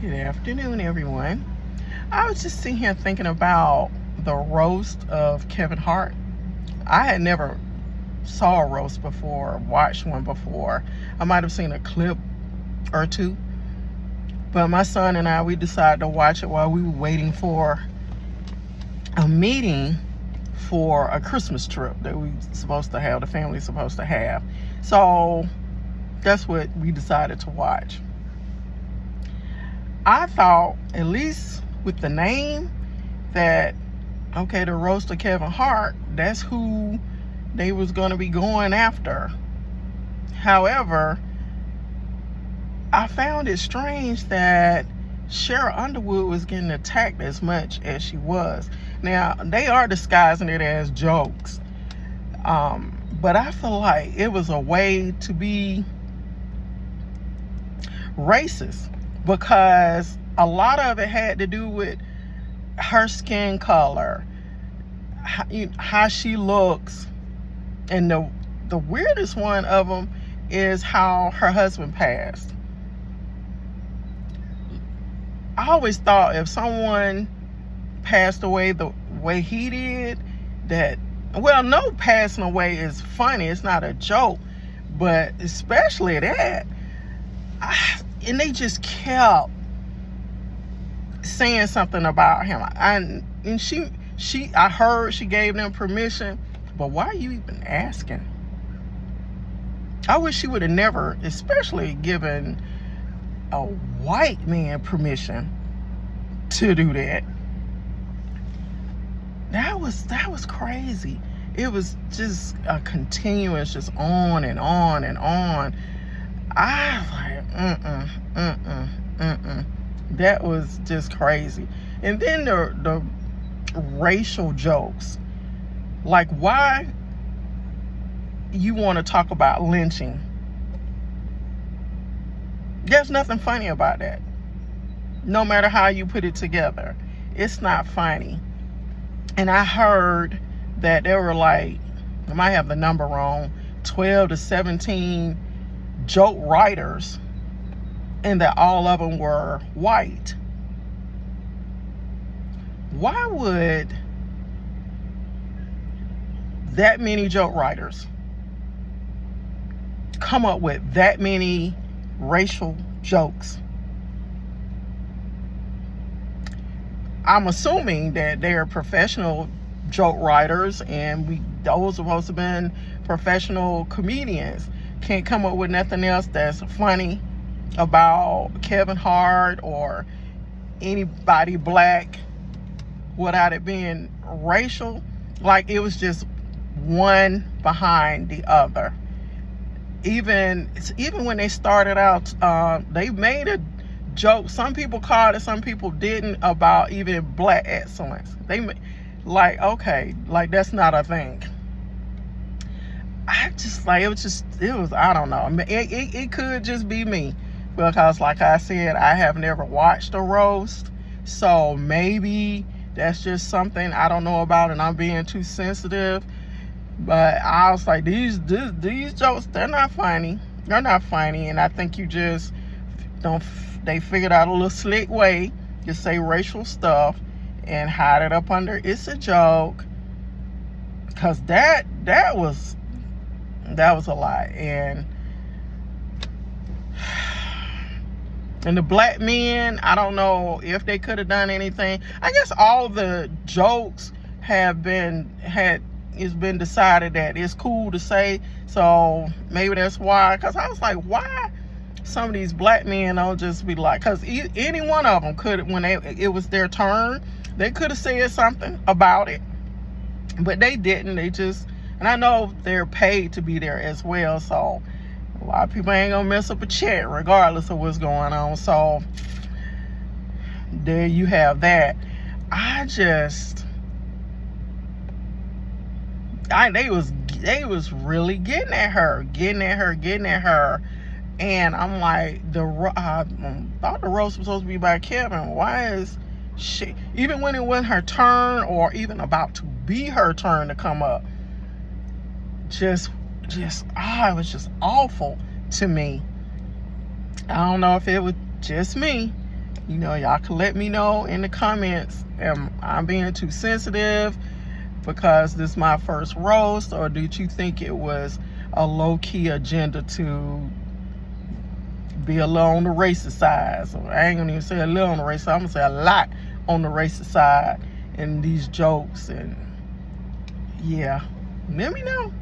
Good afternoon, everyone. I was just sitting here thinking about the roast of Kevin Hart. I had never saw a roast before, watched one before. I might have seen a clip or two, but my son and I, we decided to watch it while we were waiting for a meeting for a Christmas trip that the family's supposed to have. So that's what we decided to watch. I thought, at least with the name, that okay, the roast of Kevin Hart, that's who they was going to be going after. However, I found it strange that Sheryl Underwood was getting attacked as much as she was. Now, they are disguising it as jokes, but I feel like it was a way to be racist, because a lot of it had to do with her skin color, how she looks, and the weirdest one of them is how her husband passed. I always thought if someone passed away the way he did, no passing away is funny, it's not a joke, but especially that, and they just kept saying something about him. And I heard she gave them permission, but why are you even asking? I wish she would have never, especially given a white man permission to do that. That was crazy. It was just a continuous, just on and on and on. I was like, that was just crazy. And then the racial jokes, like, why you want to talk about lynching? There's nothing funny about that. No matter how you put it together, it's not funny. And I heard that there were, like, I might have the number wrong, 12 to 17 joke writers, and that all of them were white. Why would that many joke writers come up with that many racial jokes? I'm assuming that they're professional joke writers, and those supposed to have been professional comedians. Can't come up with nothing else that's funny about Kevin Hart or anybody black without it being racial. Like, it was just one behind the other. Even when they started out, they made a joke. Some people called it, some people didn't, about even black excellence. Okay, like, that's not a thing. I don't know. It could just be me, because, like I said, I have never watched a roast, so maybe that's just something I don't know about and I'm being too sensitive. But I was like, these jokes, they're not funny. And I think you just they figured out a little slick way to say racial stuff and hide it up under it's a joke, because that was a lot. And the black men, I don't know if they could have done anything. I guess all the jokes it's been decided that it's cool to say, so maybe that's why. Because I was like, why some of these black men don't just be like, because any one of them could, when it was their turn, they could have said something about it, but they didn't. They just, and I know they're paid to be there as well, so a lot of people ain't gonna mess up a check regardless of what's going on. So there you have that. They was really getting at her, and I'm like, I thought the roast was supposed to be by Kevin. Why is she, even when it wasn't her turn or even about to be her turn to come up, it was just awful to me. I don't know if it was just me, You know, y'all can let me know in the comments, am I being too sensitive because this is my first roast, or did you think it was a low-key agenda to be a little on the racist side? So I ain't gonna even say a little on the racist side, I'm gonna say a lot on the racist side in these jokes. And yeah, let me know.